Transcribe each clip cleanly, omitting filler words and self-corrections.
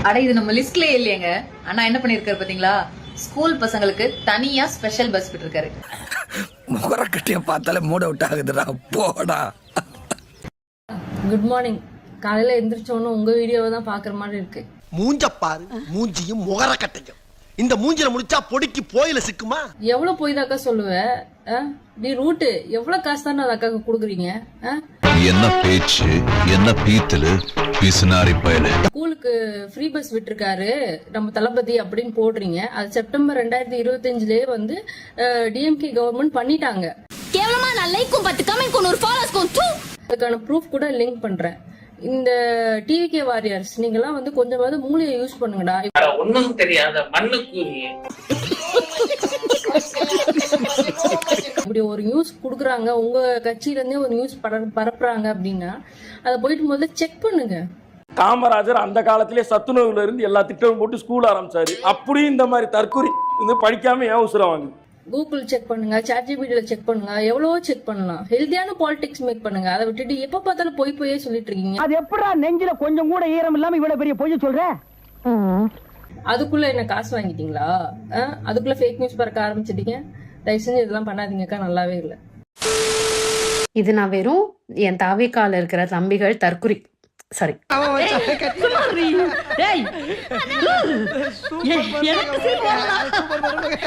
அட இது நம்ம லிஸ்ட்லயே இல்லையங்க. அண்ணா என்ன பண்ணிருக்காரு பாத்தீங்களா? ஸ்கூல் பசங்களுக்கு தனியா ஸ்பெஷல் பஸ் விட்டுருக்காரு. முகரக்கட்டிய பார்த்தாலே மூட அவுட் ஆகுதுடா போடா. Good morning. காலையில எந்திரிச்சோன்னு உங்க வீடியோவை தான் பாக்குற மாதிரி இருக்கு. மூஞ்ச பாரு, மூஞ்சியும் முகரக்கட்டையும். இந்த மூஞ்சில முடிச்சா பொடிக்கு போயில சிக்குமா? எவ்வளவு போய் தாக்கா சொல்லுவேன்? நீ ரூட்டு எவ்வளவு காசு தானே அந்த அக்காக்கு கொடுக்குறீங்க? என்ன பேச்சு, என்ன பீத்தலு, பிசுனாரி பயலு. ஸ்கூலுக்கு ஃப்ரீ பஸ் விட்டுருக்காரு நம்ம தளபதி அப்படின்னு போடுறீங்க. அது செப்டம்பர் 2025லயே வந்து டிஎம்கே கவர்மெண்ட் பண்ணிட்டாங்க. கேவலமா நான் லைக்கும் 10 கமெண்ட் ஒரு ஃபாலோஸ்க்கும் அதுக்கான ப்ரூஃப் கூட லிங்க் பண்றேன். இந்த டிவிகே வாரியர்ஸ் நீங்கலாம் வந்து கொஞ்சமாவது மூளையை யூஸ் பண்ணுங்கடா. ஒண்ணும் தெரியாத மண்ணுக்கூறியே இப்படி ஒரு நியூஸ் குடுக்குறாங்க, உங்க கட்சியில இருந்தே ஒரு நியூஸ் பரப்புறாங்க அப்படின்னா அதை போயிட்டு முதல்ல செக் பண்ணுங்க. காமராஜர் அந்த காலத்திலே சத்துணவுல இருந்து எல்லா திட்டமும் போட்டு ஸ்கூல் ஆரம்பிச்சாரு. அப்படியும் இந்த மாதிரி தற்கொலை படிக்காம ஏன் உசுரம் வாங்குது? கூகுள் செக் பண்ணுங்க, சாட்ஜிபிடில செக் பண்ணுங்க, எவ்வளவோ செக் பண்ணலாம். ஹெல்தியான பாலிடிக்ஸ் மேக் பண்ணுங்க. அதை விட்டுட்டு எப்ப பார்த்தாலும் பொய்யே சொல்லிட்டு இருக்கீங்க. அது எப்படா நெஞ்சில கொஞ்சம் கூட ஈரம் இல்லாம இவ்வளவு பெரிய பொய் சொல்ற? அதுக்குள்ள என்ன காசு வாங்கிட்டீங்களா? அதுக்குள்ள ஃபேக் நியூஸ் பறக்க ஆரம்பிச்சிட்டீங்க. தயவு செஞ்சு இதெல்லாம் பண்ணாதீங்கக்கா, நல்லாவே இல்லை. இது நான் வெறும் என் தாவேக்கால இருக்கிற தம்பிகள் தற்குறி சாரி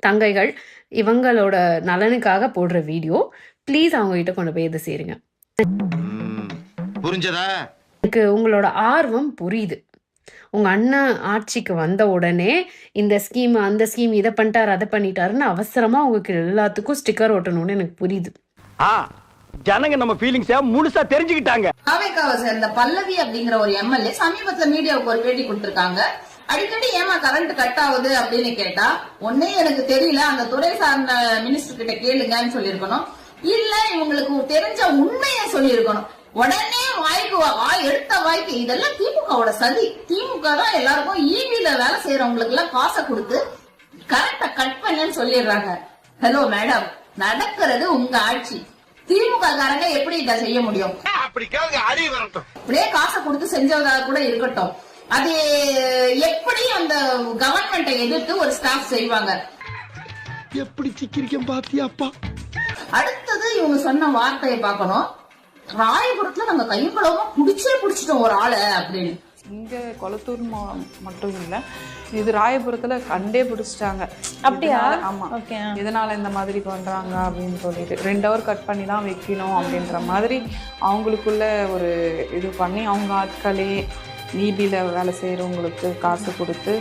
தங்கைகள் இவங்களோட நலனுக்காக போடுற வீடியோ. ப்ளீஸ் அவங்க கிட்ட கொண்டு போய் இதை சேருங்க. புரிஞ்சதா? எனக்கு உங்களோட ஆர்வம் புரியுது. உங்க அண்ணன் ஆட்சிக்கு வந்த உடனே இந்த ஸ்கீம் அந்த ஸ்கீம் இதை பண்ணிட்டாரு அதை பண்ணிட்டாருன்னு அவசரமா உங்களுக்கு எல்லாத்துக்கும் ஸ்டிக்கர் ஓட்டணும்னு எனக்கு புரியுது. ஜனங்க நம்ம ஃபீலிங்ஸ முழுசா தெரிஞ்சுக்கிட்டாங்க. தாவேக்காவை சேர்ந்த பல்லவி அப்படிங்கிற ஒரு எம்எல்ஏ சமீபத்துல மீடியாவுக்கு ஒரு பேட்டி கொடுத்திருக்காங்க. அடிக்கடி ஏமா கரண்ட் கட் ஆகுது அப்படின்னு கேட்டா, ஒன்னே எனக்கு தெரியல, அந்த துறை சார்ந்த மினிஸ்டர் கிட்ட கேளுங்கன்னு சொல்லியிருக்கணும். இல்ல இவங்களுக்கு தெரிஞ்ச உண்மையை சொல்லியிருக்கணும். உடனே வாய்க்கு எடுத்த வாய்க்கு இதெல்லாம் திமுகவோட சதி. திமுக தான் எல்லாருக்கும் ஈவில வேலை செய்யறவங்களுக்கு எல்லாம் காசை கொடுத்து கரெக்டா கட் பண்ணு சொல்லிடுறாங்க. ஹலோ மேடம், நடக்கிறது உங்க ஆட்சி. திமுக காரங்க எப்படி இதை செய்ய முடியும்? அப்படியே காசை கொடுத்து செஞ்சதா கூட இருக்கட்டும், அது எப்படி அந்த கவர்மெண்ட்டை எதிர்த்து ஒரு ஸ்டாஃப் செய்வாங்க? எப்படி சிக்கிரிக்கம் பாத்தியாப்பா? அடுத்தது இவங்க சொன்ன வார்த்தையை பார்க்கணும். ராயபுரத்துல நாங்க கையும் களவுமா புடிச்சிட்டோம் ஒரு ஆளை அப்படின்னு. இங்க கொளத்தூர் மட்டும் இல்ல, இது ராயபுரத்துல கண்டே பிடிச்சிட்டாங்க. அப்படியா? ஆமா. இதனால இந்த மாதிரி பண்றாங்க அப்படின்னு சொல்லிட்டு 2 ஹவர் கட் பண்ணி தான் வைக்கணும் அப்படின்ற மாதிரி அவங்களுக்குள்ள ஒரு இது பண்ணி அவங்க ஆட்களே நீபியில் வேலை செய்கிறவங்களுக்கு காசு கொடுத்து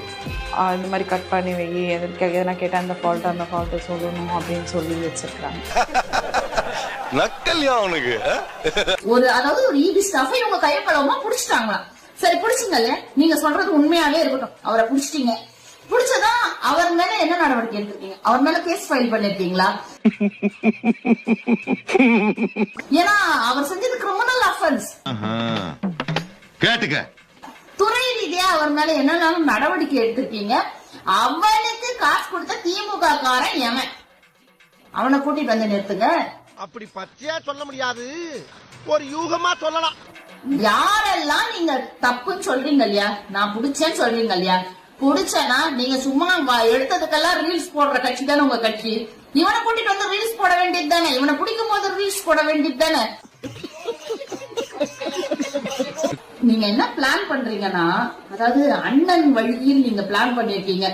இந்த மாதிரி கட் பண்ணி வை, எதனா கேட்டால் அந்த ஃபால்ட்டு சொல்லணும் அப்படின்னு சொல்லி வச்சிருக்கிறாங்க. ஒரு அதாவது ஒரு ஈபி ஸ்டாஃப் இவங்க கைப்பழமா புடிச்சிட்டாங்களா? சரி புடிச்சிங்கல்ல, நீங்க சொல்றது உண்மையாவே இருக்கட்டும், அவரை புடிச்சிட்டீங்க. புடிச்சதா அவர் மேல என்ன நடவடிக்கை எடுத்திருக்கீங்க? அவர் மேல கேஸ் ஃபைல் பண்ணிருக்கீங்களா? ஏன்னா அவர் செஞ்சது கிரிமினல் அஃபென்ஸ். கேட்டுக்க. துறை ரீதியா அவர் மேல என்னன்னாலும் நடவடிக்கை எடுத்திருக்கீங்க. அவனுக்கு காசு கொடுத்த திமுக காரன் எவன்? அவனை கூட்டிட்டு வந்து நிறுத்துங்க. அப்படி பச்சையா சொல்ல முடியாது, ஒரு யூகமா சொல்லலாம். யாரெல்லாம் நீங்க தப்புன்னு சொல்றீங்க இல்லையா, நான் புடிச்சேன்னு சொல்றீங்க இல்லையா, புடிச்சனா நீங்க சும்மா எடுத்ததுக்கெல்லாம் ரீல்ஸ் போடுற கட்சி தானே உங்க கட்சி. இவனை கூட்டிட்டு வந்து ரீல்ஸ் போட வேண்டியது தானே, இவனை பிடிக்கும் போது ரீல்ஸ் போட வேண்டியது தானே. நீங்க என்ன பிளான் பண்றீங்கன்னா, அதாவது அண்ணன் வழியில் நீங்க பிளான் பண்ணிருக்கீங்க.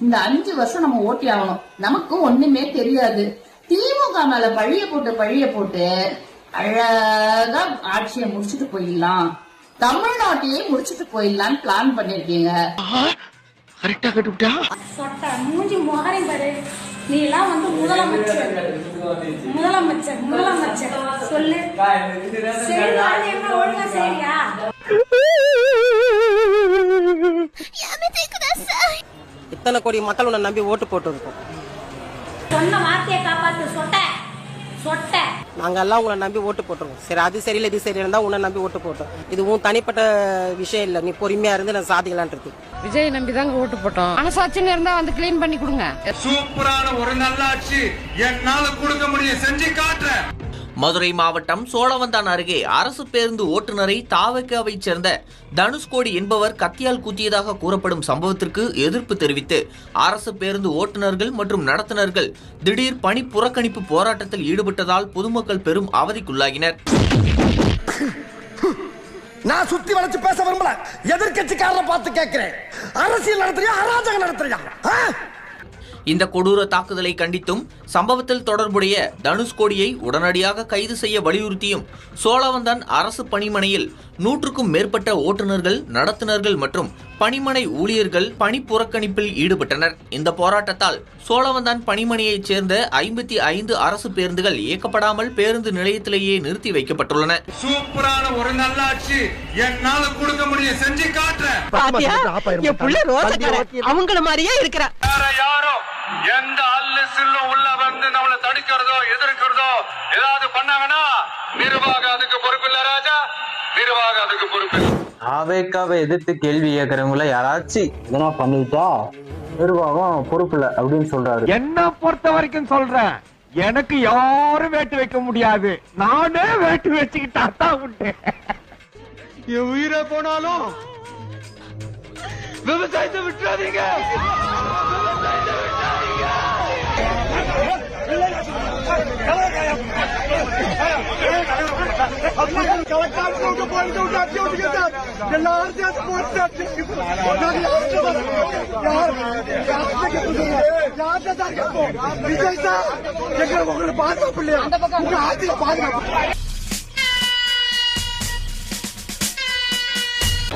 இந்த 5 வருஷம் நம்ம ஓட்டி ஆகணும், நமக்கு ஒண்ணுமே தெரியாது. திமுக மேல பழிய போட்டு அழகா ஆட்சியை முடிச்சுட்டு போயிடலாம், தமிழ்நாட்டையே முடிச்சுட்டு போயிடலான்னு பிளான் பண்ணிருக்கீங்க. கரெக்டா கட்டுப்பிட்டா? மூஞ்சி முகரை பாரு. நீ எல்லாம் வந்து முதலமைச்சர் சொல்லு. என்ன ஒழுங்கா சரியா? இத்தனை கோடி மக்கள் உன்னை நம்பி ஓட்டு போட்டு இருக்கோம். சொன்ன வார்த்தையை காப்பாத்து. சொட்ட நாங்க எல்லாம் உங்களை நம்பி ஓட்டு போட்டுருவோம். சரி அது சரியில்லை இது சரியில்லை தான் உன்னை நம்பி ஓட்டு போட்டோம். இது உன் தனிப்பட்ட விஷயம் இல்ல, நீ பொறுமையா இருந்து நான் சாதிக்கலான் இருக்கு. விஜய் நம்பி தாங்க ஓட்டு போட்டோம். மனசாட்சின்னு இருந்தா வந்து கிளீன் பண்ணி கொடுங்க. சூப்பரான ஒரு நல்லாட்சி என்னால கொடுக்க முடியும், செஞ்சு காட்டுறேன். மதுரை மாவட்டம் சோழவந்தான் அருகே அரசு பேருந்து ஓட்டுநரை தாவகவை சேர்ந்த தனுஷ்கோடி என்பவர் கத்தியால் குத்தியதாக கூறப்படும் சம்பவத்திற்கு எதிர்ப்பு தெரிவித்து அரசு பேருந்து ஓட்டுநர்கள் மற்றும் நடத்துனர்கள் திடீர் பணி புறக்கணிப்பு போராட்டத்தில் ஈடுபட்டதால் பொதுமக்கள் பெரும் அவதிக்குள்ளாகினர். நான் சுத்தி வளைச்சு பேச விரும்பல, எதிர்கட்சிக்காரரை பார்த்து கேட்கிறேன். அரசியல் நடத்துறியா அராஜகம் நடத்துறியா? இந்த கொடூர தாக்குதலை கண்டித்தும் சம்பவத்தில் தொடர்புடைய தனுஷ்கோடியை உடனடியாக கைது செய்ய வலியுறுத்தியும் சோழவந்தான் அரசு பணிமனையில் 100க்கும் மேற்பட்ட ஓட்டுநர்கள், நடத்துனர்கள் மற்றும் பணிமனை ஊழியர்கள் பணி புறக்கணிப்பில் ஈடுபட்டனர். இந்த போராட்டத்தால் சோழவந்தான் பணிமனையைச் சேர்ந்த 55 அரசு பேருந்துகள் இயக்கப்படாமல் பேருந்து நிலையத்திலேயே நிறுத்தி வைக்கப்பட்டுள்ளன. சூப்பரான ஒரு நல்லாட்சி என்னால கொடுக்க முடியும், செஞ்சு காட்டுறேன். அவங்கள மாதிரியே இருக்கிற யாரோ எந்த அல்லு சில்லும் உள்ள வந்து நம்மளை தடுக்கிறதோ எதிர்க்கிறதோ ஏதாவது பண்ணாங்கன்னா நிர்வாகம் அதுக்கு பொறுப்பு இல்ல ராஜா, நிர்வாகம் அதுக்கு பொறுப்பு. ஆவேக்காவை எதிர்த்து கேள்வி கேட்கறவங்கள யாராச்சும் இதெல்லாம் பண்ணிட்டா நிர்வாகம் பொறுப்பு இல்ல அப்படின்னு சொல்றாரு. என்ன பொறுத்த வரைக்கும் சொல்றேன், எனக்கு யாரும் வேட்டு வைக்க முடியாது, நானே வேட்டு வச்சுக்கிட்டா தான் உண்டு. என் உயிரை போனாலும் விவசாயத்தை விட்டுறாதீங்க.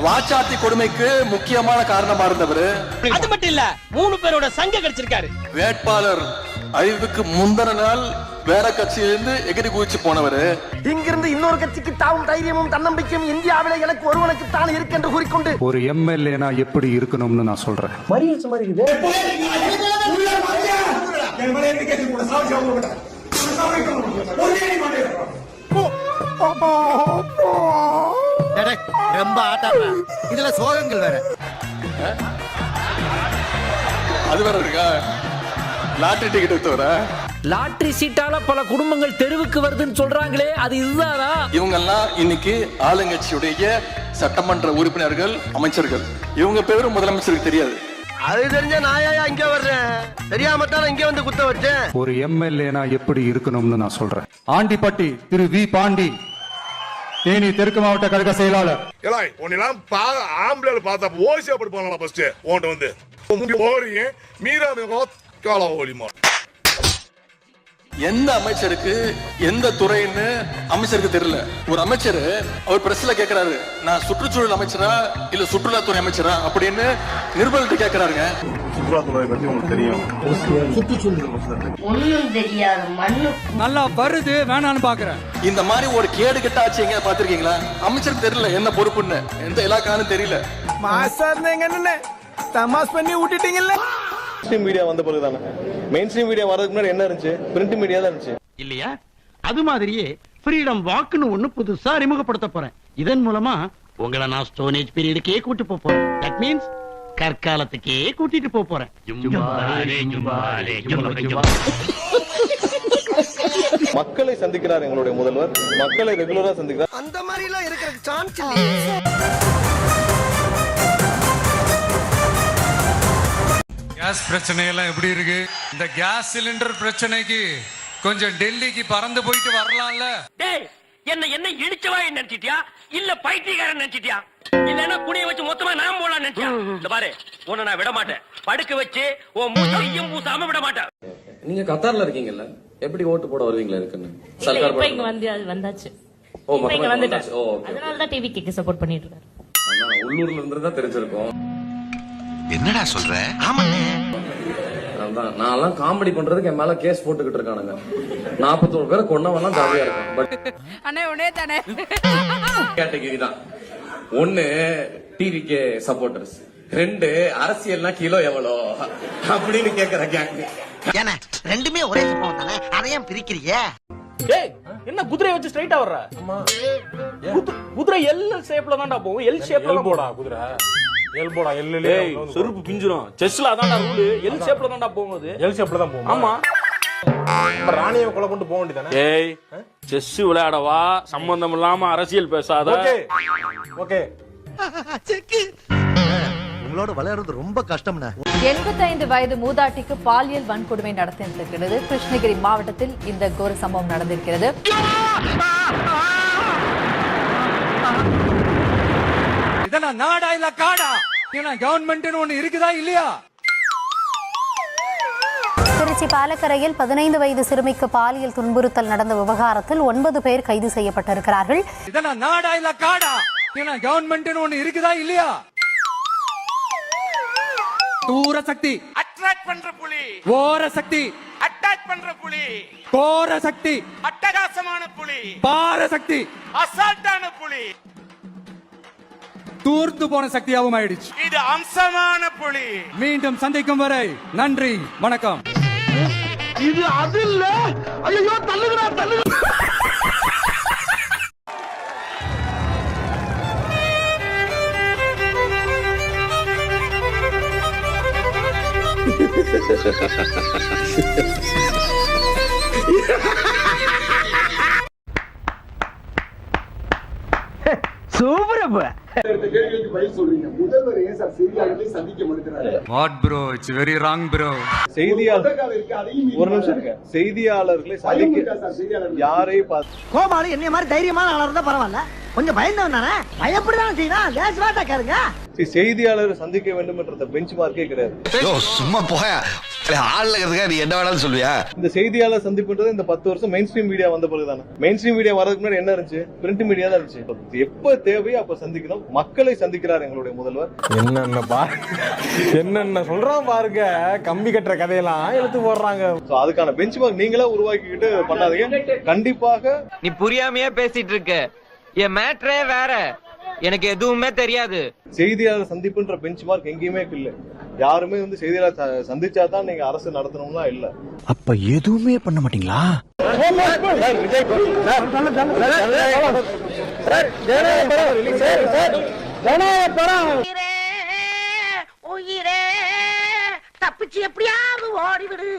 வாச்சாத்தி கொடுமைக்கு முக்கியமான காரணமா இருந்தவர். அது மட்டும் இல்ல, 3 பேரோட சங்க கிடைச்சிருக்காரு. வேட்பாளர் அறிவுக்கு முந்தின நாள் வேற கட்சியிலிருந்து எகிரி குதிச்சு போனவர். இங்கிருந்து இன்னொரு கட்சிக்கு தாவும் தைரியமும் தன்னம்பிக்கையும் இந்தியாவில எனக்கு ஒருவனுக்கு தான் இருக்கு என்று கூறிக்கொண்டு ஒரு எம்எல்ஏனா எப்படி இருக்கணும்னு நான் சொல்றேன். ரொம்ப ஆட்டாடுற, இதுல சோகங்கள் வேற. அது வேற இருக்கா? லாட்டரி டிக்கெட் வர லாட்டரி சீட்டால பல குடும்பங்கள் தெருவுக்கு வருதுன்னு சொல்றாங்களே, அது இதுதானா? இவங்க எல்லாம் இன்னைக்கு ஆளுங்கட்சியுடைய சட்டமன்ற உறுப்பினர்கள், அமைச்சர்கள். இவங்க பேரும் முதலமைச்சருக்கு தெரியாது. அது தெரிஞ்ச நாயா இங்க வர்றேன், தெரியாம தான் இங்க வந்து குத்த வச்சேன். ஒரு எம்எல்ஏனா எப்படி இருக்கணும்னு நான் சொல்றேன். ஆண்டிப்பட்டி திரு வி பாண்டி, தேனி தெற்கு மாவட்ட கழக செயலாளர். ஆம்பளை பார்த்தா ஓசி அப்படி போனலாம். ஃபர்ஸ்ட் ஓட்ட வந்து மீரா ஓலிமா. எந்த அமைச்சருக்கு எந்த துறைன்னு அமைச்சருக்கு தெரியல. ஒரு அமைச்சர் அவர் பிரஸ்ல கேக்குறாரு, நான் சுற்றுச்சூழல் அமைச்சரா இல்ல சுற்றுலாத்துறை அமைச்சரா அப்படின்னு நிருபர்கிட்ட கேக்குறாருங்க. சுற்றுலாத்துறை பத்தி உங்களுக்கு தெரியும்? ஒண்ணும் தெரியாது, மண்ணு நல்லா வருது வேணான்னு பாக்குறேன். இந்த மாதிரி ஒரு கேடு கெட்ட ஆச்சு எங்க பாத்திருக்கீங்களா? அமைச்சருக்கு தெரியல என்ன பொறுப்புன்னு, எந்த இலாக்கான்னு தெரியல. தமாஸ் பண்ணி விட்டுட்டீங்கல்ல. மீடியா வந்த பிறகுதானே மெயின் ஸ்ட்ரீம் மீடியா வரதுக்கு முன்னாடி என்ன இருந்துச்சு? பிரிண்ட் மீடியா தான் இருந்துச்சு இல்லையா? அது மாதிரியே ஃப்ரீடம் வாக்குன்னு ஒண்ணு புதுசா அறிமுகப்படுத்த போறேன். இதன் மூலமா உங்களை நான் ஸ்டோனேஜ் பீரியடுக்கே கூட்டு போறேன். தட் மீன்ஸ் கற்காலத்துக்கே கூட்டிட்டு போறேன். மக்களை சந்திக்கிறார் எங்களுடைய முதல்வர், மக்களை ரெகுலரா சந்திக்கிறார். அந்த மாதிரி எல்லாம் இருக்கிற சான்ஸ் இல்லையே. கேஸ் பிரச்சனை எல்லாம் எப்படி இருக்கு? இந்த கேஸ் சிலிண்டர் பிரச்சனைக்கு கொஞ்சம் டெல்லிக்கு பறந்து போயிட்டு வரலாம்ல. என்ன இடிச்சவா நினைச்சிட்டியா இல்ல பைத்தியக்காரன் நினைச்சிட்டியா? இல்லன்னா குடிய வச்சு மொத்தமா நான் போலாம் நினைச்சியா? இந்த பாரு, உன்னை நான் விட மாட்டேன். படுக்க வச்சு உன் மூச்சையும் பூசாம விட மாட்டேன். நீங்க கத்தார்ல இருக்கீங்கல்ல, எப்படி ஓட்டு போட வருவீங்களா? இருக்குன்னு சர்க்கார் வந்தாச்சு. அதனால தான் டிவிக்கு சப்போர்ட் பண்ணிட்டு இருக்காரு. உள்ளூர்ல இருந்து தான் தெரிஞ்சிருக்கும். என்னடா சொல்ற? நான் காமெடி பண்றதுக்கு என் மேல கேஸ் போட்டுக்கிட்டு இருக்கானுங்க. 41 பேரை கொன்னவனா ஜாலியா இருக்கும். பட் அண்ணே ஒண்ணே தானே கேட்டகரி தான். 1 டிவிகே சப்போர்ட்டர்ஸ், 2 அரசியல்னா கிலோ எவ்வளோ அப்படின்னு கேக்குற கேங். ஏன்னா ரெண்டுமே ஒரே சம்பவம் தானே, அதையும் பிரிக்கிறீங்க? என்ன குதிரையை வச்சு ஸ்ட்ரைட்டா வர்ற? குதிரை எல் ஷேப்ல தான்டா போகும். எல் ஷேப்ல போடா குதிரை. எல்போடா எல்லே செருப்பு பிஞ்சிரும். செஸ்ல அதான்டா ரூல். எல் ஷேப்ல தான்டா போகுது. எல் ஷேப்ல தான் போகும். ஆமா. ராணியை கொலை கொண்டு போக வேண்டியதானே? ஏய், செஸ் விளையாடவா, சம்பந்தம் இல்லாம அரசியல் பேசாத. ஓகே உங்களோட விளையாடுறது ரொம்ப கஷ்டம்னா. 85 வயது மூதாட்டிக்கு பாலியல் வன்கொடுமை நடந்திருக்கிறது. கிருஷ்ணகிரி மாவட்டத்தில் இந்த கோர சம்பவம் நடந்திருக்கிறது. இதெல்லாம் நாடா இல்ல காடா? கவர்மெண்ட் ஒண்ணு இருக்குதா இல்லையா? திருச்சி பாலக்கரையில் 15 வயது சிறுமிக்கு பாலியல் துன்புறுத்தல் நடந்த விவகாரத்தில் 9 பேர் கைது செய்யப்பட்டிருக்கிறார்கள். இதெல்லாம் நாடா இல்ல காடா? கவர்மெண்ட் ஒண்ணு இருக்குதா இல்லையா? தூர சக்தி அட்ராக்ட் பண்ற புலி, ஓர சக்தி அட்டாக் பண்ற புலி, கோர சக்தி அட்டகாசமான புலி, பார சக்தி அசால்ட்டான புலி, தூர்த்து போன சக்தியாகவும் ஆயிடுச்சு. இது அம்சமான புலி. மீண்டும் சந்திக்கும் வரை நன்றி, வணக்கம். இது அது இல்ல. ஐயோ, தள்ளுங்கடா, தள்ளுங்க. What bro, it's very wrong bro. செய்தியாளர்களை சந்திக்க யாரையும் கோபாலு என்னைய மாதிரி தைரியமான ஆளா இருந்தா பரவாயில்ல, கொஞ்சம் பயந்தவன் தானே, பயப்படதான் செய்யணும். லேசுவாட்டா கேளுங்க. செய்தியாளரை சந்திக்க வேண்டும் என்ற பெஞ்ச் மார்க்கே கிடையாது. சும்மா போய ஆள்ல நீ என்ன வேணாலும் சொல்லுவியா? இந்த செய்தியாளர் சந்திப்புன்றது இந்த 10 வருஷம் மெயின் ஸ்ட்ரீம் மீடியா வந்த பிறகுதானே. மெயின் ஸ்ட்ரீம் மீடியா வரதுக்கு முன்னாடி என்ன இருந்துச்சு? பிரிண்ட் மீடியா தான் இருந்துச்சு. எப்ப தேவையோ அப்ப சந்திக்கணும். மக்களை சந்திக்கிறார் எங்களுடைய முதல்வர். என்னென்ன சொல்றான் பாருங்க, கம்பி கட்டுற கதையெல்லாம் எடுத்து போடுறாங்க. அதுக்கான பெஞ்ச் மார்க் நீங்களா உருவாக்கிக்கிட்டு பண்ணாதீங்க. கண்டிப்பாக நீ புரியாமையே பேசிட்டு இருக்க. என் மேட்ரே வேற, எனக்கு எதுவுமே தெரியாது. செய்தியாளர் சந்திப்புன்ற பெஞ்ச் மார்க் எங்கேயுமே இல்ல. யாருமே செய்தியாளர் சந்திச்சா தான் நீங்க அரசு நடத்தணும்னா இல்ல. அப்ப எதுவுமே பண்ண மாட்டீங்களா? உயிரே தப்பிச்சு எப்படியாவது ஓடிவிடு.